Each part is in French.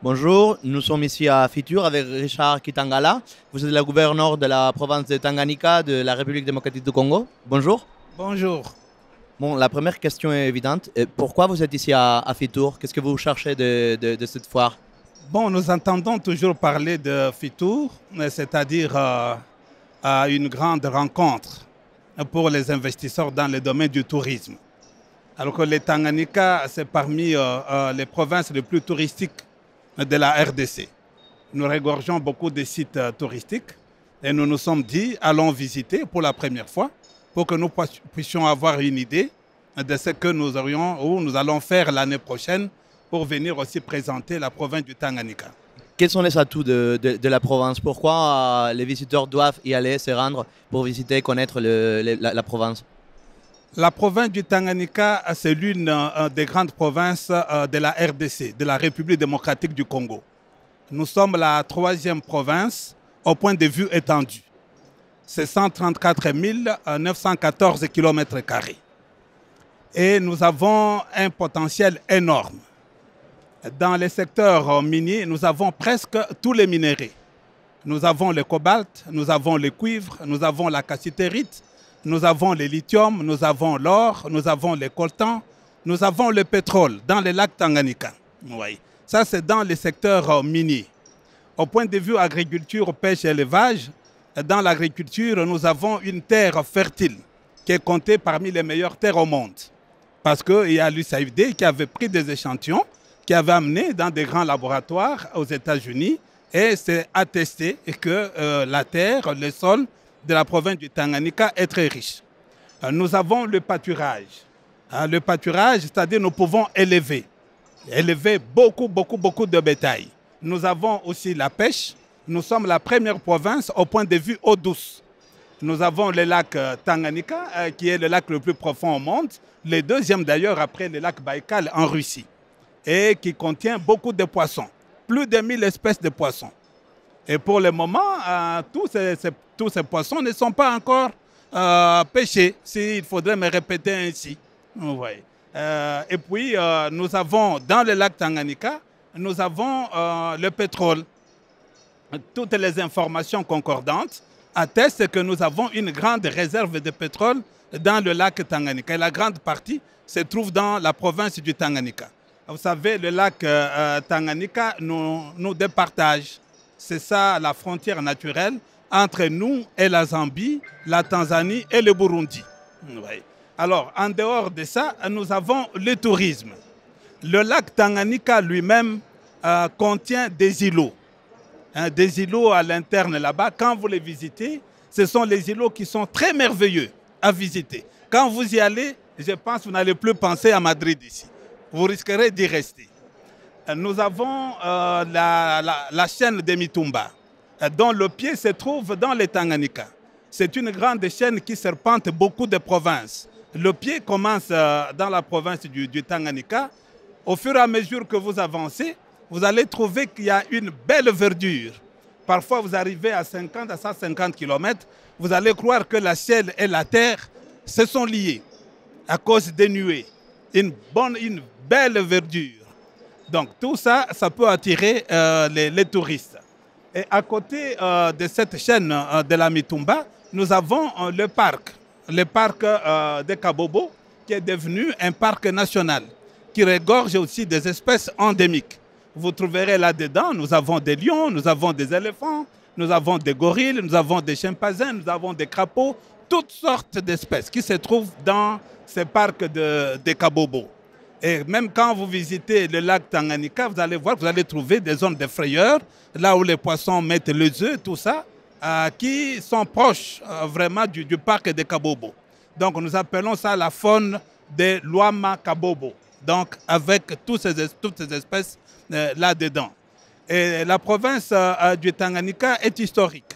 Bonjour, nous sommes ici à Fitur avec Richard Kitangala. Vous êtes le gouverneur de la province de Tanganyika de la République démocratique du Congo. Bonjour. Bonjour. Bon, la première question est évidente. Pourquoi vous êtes ici à Fitur? Qu'est-ce que vous cherchez de cette foire? Bon, nous entendons toujours parler de Fitour, c'est-à-dire une grande rencontre pour les investisseurs dans le domaine du tourisme. Alors que le Tanganyika, c'est parmi les provinces les plus touristiques de la RDC. Nous regorgeons beaucoup de sites touristiques et nous nous sommes dit, allons visiter pour la première fois pour que nous puissions avoir une idée de ce que nous aurions ou nous allons faire l'année prochaine pour venir aussi présenter la province du Tanganyika. Quels sont les atouts de la province? Pourquoi les visiteurs doivent y aller, se rendre pour visiter, connaître la province? La province du Tanganyika, c'est l'une des grandes provinces de la RDC, de la République démocratique du Congo. Nous sommes la troisième province au point de vue étendu. C'est 134 914 km². Et nous avons un potentiel énorme. Dans les secteurs miniers, nous avons presque tous les minéraux. Nous avons le cobalt, nous avons le cuivre, nous avons la cassitérite, nous avons le lithium, nous avons l'or, nous avons le coltan, nous avons le pétrole dans les lacs Tanganyika. Oui. Ça, c'est dans les secteurs miniers. Au point de vue agriculture, pêche et élevage, dans l'agriculture, nous avons une terre fertile qui est comptée parmi les meilleures terres au monde. Parce qu'il y a l'USAID qui avait pris des échantillons, qui avait amené dans des grands laboratoires aux États-Unis et c'est attesté que la terre, le sol de la province du Tanganyika est très riche. Nous avons le pâturage. Le pâturage, c'est-à-dire nous pouvons élever beaucoup de bétail. Nous avons aussi la pêche. Nous sommes la première province au point de vue eau douce. Nous avons le lac Tanganyika, qui est le lac le plus profond au monde, le deuxième d'ailleurs après le lac Baïkal en Russie, et qui contient beaucoup de poissons, plus de 1000 espèces de poissons. Et pour le moment, tous ces poissons ne sont pas encore pêchés, s'il faudrait me répéter ainsi. Ouais. Et puis, nous avons dans le lac Tanganyika, nous avons le pétrole. Toutes les informations concordantes attestent que nous avons une grande réserve de pétrole dans le lac Tanganyika. Et la grande partie se trouve dans la province du Tanganyika. Vous savez, le lac Tanganyika nous départage. C'est ça la frontière naturelle entre nous et la Zambie, la Tanzanie et le Burundi. Oui. Alors, en dehors de ça, nous avons le tourisme. Le lac Tanganyika lui-même contient des îlots. Des îlots à l'interne là-bas. Quand vous les visitez, ce sont les îlots qui sont très merveilleux à visiter. Quand vous y allez, je pense que vous n'allez plus penser à Madrid ici. Vous risquerez d'y rester. Nous avons la chaîne de Mitumba, dont le pied se trouve dans le Tanganyika. C'est une grande chaîne qui serpente beaucoup de provinces. Le pied commence dans la province du Tanganyika. Au fur et à mesure que vous avancez, vous allez trouver qu'il y a une belle verdure. Parfois, vous arrivez à 50 à 150 km, vous allez croire que la ciel et la terre se sont liés à cause des nuées. Une belle verdure. Donc tout ça, ça peut attirer les touristes. Et à côté de cette chaîne de la Mitumba, nous avons le parc de Kabobo, qui est devenu un parc national, qui regorge aussi des espèces endémiques. Vous trouverez là-dedans, nous avons des lions, nous avons des éléphants, nous avons des gorilles, nous avons des chimpanzés, nous avons des crapauds, toutes sortes d'espèces qui se trouvent dans ce parc de Kabobo. Et même quand vous visitez le lac Tanganyika, vous allez voir que vous allez trouver des zones de frayeur, là où les poissons mettent les œufs, tout ça, qui sont proches vraiment du parc de Kabobo. Donc nous appelons ça la faune de Luama Kabobo, donc avec toutes ces espèces là-dedans. Et la province du Tanganyika est historique.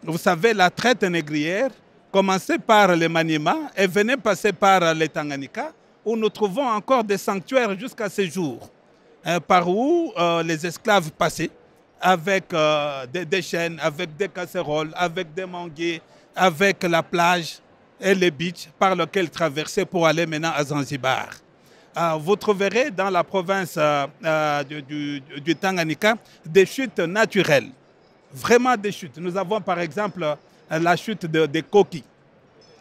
Vous savez, la traite négrière commençait par les Maniema et venait passer par les Tanganyika, où nous trouvons encore des sanctuaires jusqu'à ce jour, par où les esclaves passaient avec des chaînes, avec des casseroles, avec des manguiers, avec la plage et les beaches par lesquels traversaient pour aller maintenant à Zanzibar. Vous trouverez dans la province du Tanganyika des chutes naturelles, vraiment des chutes. Nous avons par exemple la chute des Koki.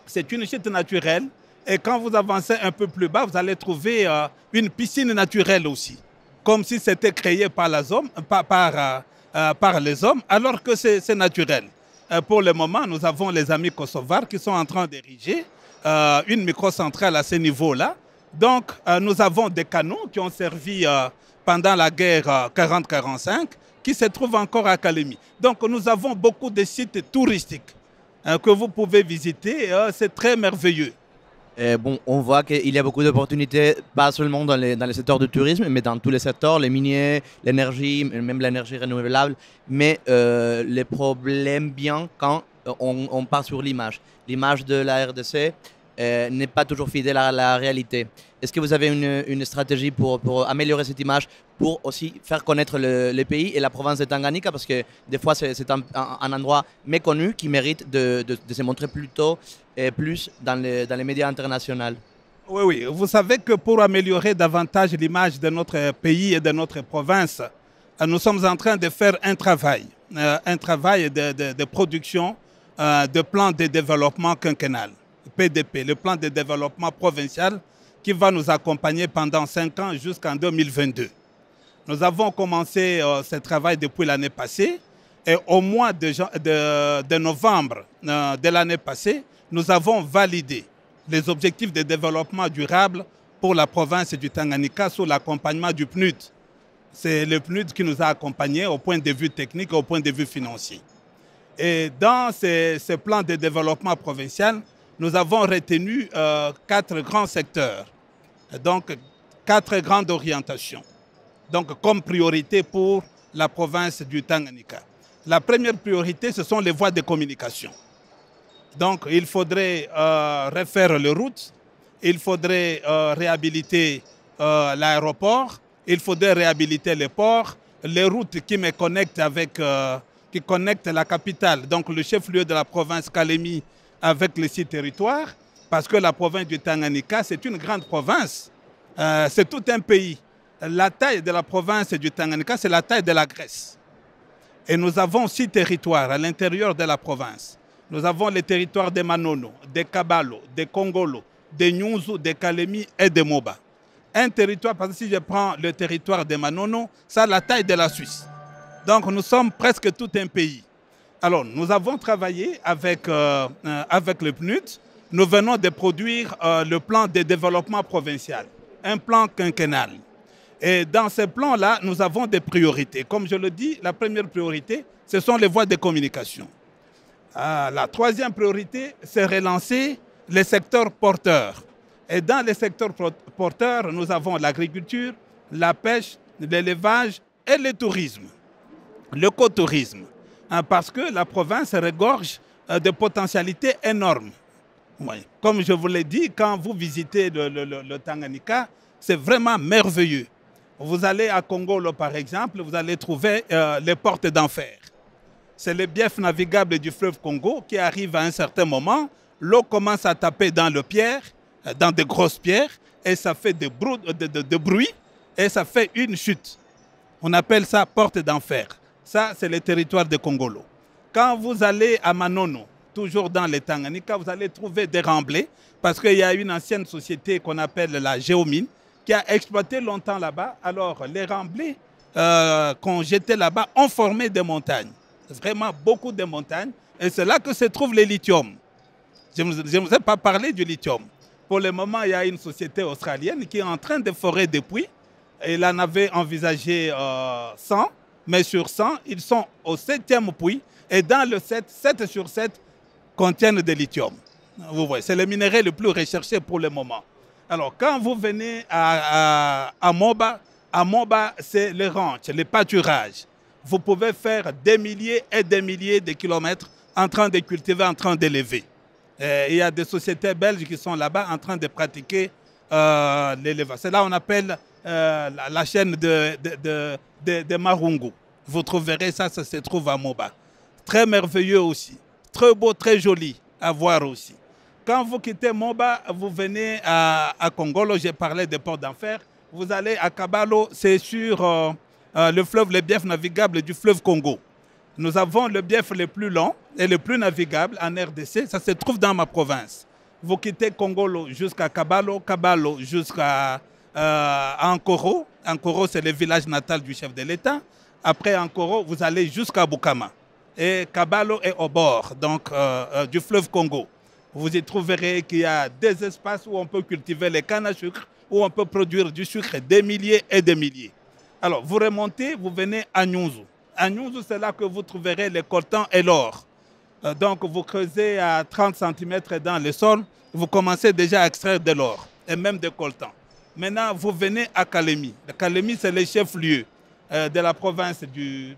C'est une chute naturelle et quand vous avancez un peu plus bas, vous allez trouver une piscine naturelle aussi, comme si c'était créé par les hommes, alors que c'est naturel. Pour le moment, nous avons les amis kosovars qui sont en train d'ériger une microcentrale à ce niveau-là. Donc, nous avons des canaux qui ont servi pendant la guerre 40-45, qui se trouvent encore à Kalemi. Donc, nous avons beaucoup de sites touristiques que vous pouvez visiter. C'est très merveilleux. Bon, on voit qu'il y a beaucoup d'opportunités, pas seulement dans les secteurs du tourisme, mais dans tous les secteurs, les miniers, l'énergie, même l'énergie renouvelable. Mais les problèmes viennent quand on part sur l'image. L'image de la RDC n'est pas toujours fidèle à la réalité. Est-ce que vous avez une stratégie pour améliorer cette image, pour aussi faire connaître le pays et la province de Tanganyika? Parce que des fois, c'est un endroit méconnu qui mérite de se montrer plutôt et plus dans les médias internationaux. Oui, oui. Vous savez que pour améliorer davantage l'image de notre pays et de notre province, nous sommes en train de faire un travail de production de plan de développement quinquennal, PDP, le plan de développement provincial qui va nous accompagner pendant 5 ans jusqu'en 2022. Nous avons commencé ce travail depuis l'année passée et au mois de novembre de l'année passée, nous avons validé les objectifs de développement durable pour la province du Tanganyika sous l'accompagnement du PNUD. C'est le PNUD qui nous a accompagnés au point de vue technique et au point de vue financier. Et dans ce plan de développement provincial, nous avons retenu 4 grands secteurs, donc 4 grandes orientations, donc comme priorité pour la province du Tanganyika. La première priorité, ce sont les voies de communication. Donc il faudrait refaire les routes, il faudrait réhabiliter l'aéroport, il faudrait réhabiliter les ports, les routes qui me connectent qui connectent la capitale, donc le chef-lieu de la province Kalemi, avec les 6 territoires, parce que la province du Tanganyika, c'est une grande province, c'est tout un pays. La taille de la province du Tanganyika, c'est la taille de la Grèce. Et nous avons 6 territoires à l'intérieur de la province. Nous avons les territoires de Manono, de Kabalo, de Kongolo, de Nyunzu, de Kalemi et de Moba. Un territoire, parce que si je prends le territoire de Manono, ça a la taille de la Suisse. Donc nous sommes presque tout un pays. Alors nous avons travaillé avec le PNUD. Nous venons de produire le plan de développement provincial, un plan quinquennal. Et dans ce plan-là, nous avons des priorités. Comme je le dis, la première priorité, ce sont les voies de communication. La troisième priorité, c'est relancer les secteurs porteurs. Et dans les secteurs porteurs, nous avons l'agriculture, la pêche, l'élevage et le tourisme, l'écotourisme. Parce que la province regorge de potentialités énormes. Oui. Comme je vous l'ai dit, quand vous visitez le Tanganyika, c'est vraiment merveilleux. Vous allez à Kongolo, par exemple, vous allez trouver les portes d'enfer. C'est le bief navigable du fleuve Congo qui arrive à un certain moment. L'eau commence à taper dans le pierre, dans de grosses pierres, et ça fait de bruit, et ça fait une chute. On appelle ça porte d'enfer. Ça, c'est le territoire de Kongolo. Quand vous allez à Manono, toujours dans les Tanganyika, vous allez trouver des remblais, parce qu'il y a une ancienne société qu'on appelle la Géomine, qui a exploité longtemps là-bas. Alors, les remblais qu'on jetait là-bas ont formé des montagnes. Vraiment beaucoup de montagnes. Et c'est là que se trouve le lithium. Je ne vous ai pas parlé du lithium. Pour le moment, il y a une société australienne qui est en train de forer des puits. Elle en avait envisagé 100, mais sur 100, ils sont au 7e puits. Et dans le 7 sur 7 contiennent de lithium. Vous voyez, c'est le minerai le plus recherché pour le moment. Alors, quand vous venez à Moba, c'est le ranch, le pâturage. Vous pouvez faire des milliers et des milliers de kilomètres en train de cultiver, en train d'élever. Il y a des sociétés belges qui sont là-bas en train de pratiquer l'élevage. C'est là qu'on appelle la chaîne de Marungu. Vous trouverez ça, ça se trouve à Moba. Très merveilleux aussi. Très beau, très joli à voir aussi. quand vous quittez Moba, vous venez à Kongolo, j'ai parlé des ports d'enfer. Vous allez à Kabalo, c'est sur le fleuve, le bief navigable du fleuve Congo. Nous avons le bief le plus long et le plus navigable en RDC, ça se trouve dans ma province. Vous quittez Kongolo jusqu'à Kabalo, Kabalo jusqu'à Ankoro. Ankoro, c'est le village natal du chef de l'État. Après Ankoro, vous allez jusqu'à Bukama. Et Kabalo est au bord donc, du fleuve Congo. Vous y trouverez qu'il y a des espaces où on peut cultiver les cannes à sucre, où on peut produire du sucre des milliers et des milliers. Alors, vous remontez, vous venez à Nyunzu. À Nyunzu, c'est là que vous trouverez les coltans et l'or. Donc, vous creusez à 30 cm dans le sol, vous commencez déjà à extraire de l'or et même des coltans. Maintenant, vous venez à Kalemi. Kalemi, c'est le chef-lieu de la province du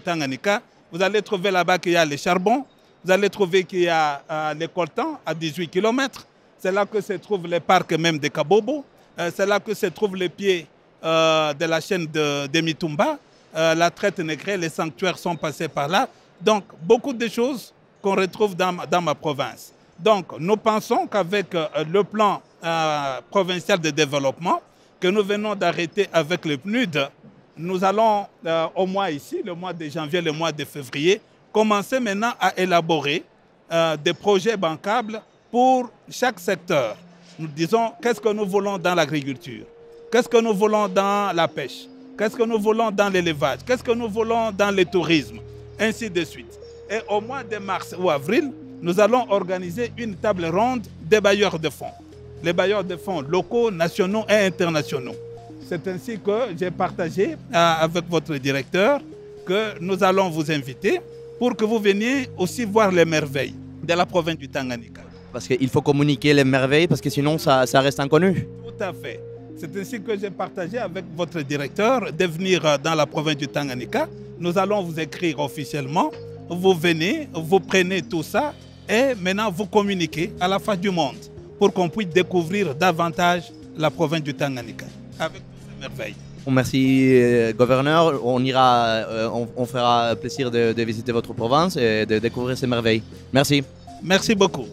Tanganyika. Vous allez trouver là-bas qu'il y a les charbons. Vous allez trouver qu'il y a les coltans à 18 km. C'est là que se trouvent les parcs même de Kabobo. C'est là que se trouvent les pieds de la chaîne de Mitumba. La traite négrée, les sanctuaires sont passés par là. Donc, beaucoup de choses qu'on retrouve dans ma province. Donc, nous pensons qu'avec le plan provincial de développement que nous venons d'arrêter avec le PNUD, nous allons au mois ici, le mois de janvier, le mois de février, commencer maintenant à élaborer des projets bancables pour chaque secteur. Nous disons qu'est-ce que nous voulons dans l'agriculture, qu'est-ce que nous voulons dans la pêche, qu'est-ce que nous voulons dans l'élevage, qu'est-ce que nous voulons dans le tourisme, ainsi de suite. Et au mois de mars ou avril, nous allons organiser une table ronde des bailleurs de fonds. Les bailleurs de fonds locaux, nationaux et internationaux. C'est ainsi que j'ai partagé avec votre directeur que nous allons vous inviter pour que vous veniez aussi voir les merveilles de la province du Tanganyika. Parce qu'il faut communiquer les merveilles, parce que sinon ça reste inconnu. Tout à fait. C'est ainsi que j'ai partagé avec votre directeur de venir dans la province du Tanganyika. Nous allons vous écrire officiellement. Vous venez, vous prenez tout ça et maintenant vous communiquez à la face du monde pour qu'on puisse découvrir davantage la province du Tanganyika avec toutes ces merveilles. Merci, gouverneur. On fera plaisir de visiter votre province et de découvrir ces merveilles. Merci. Merci beaucoup.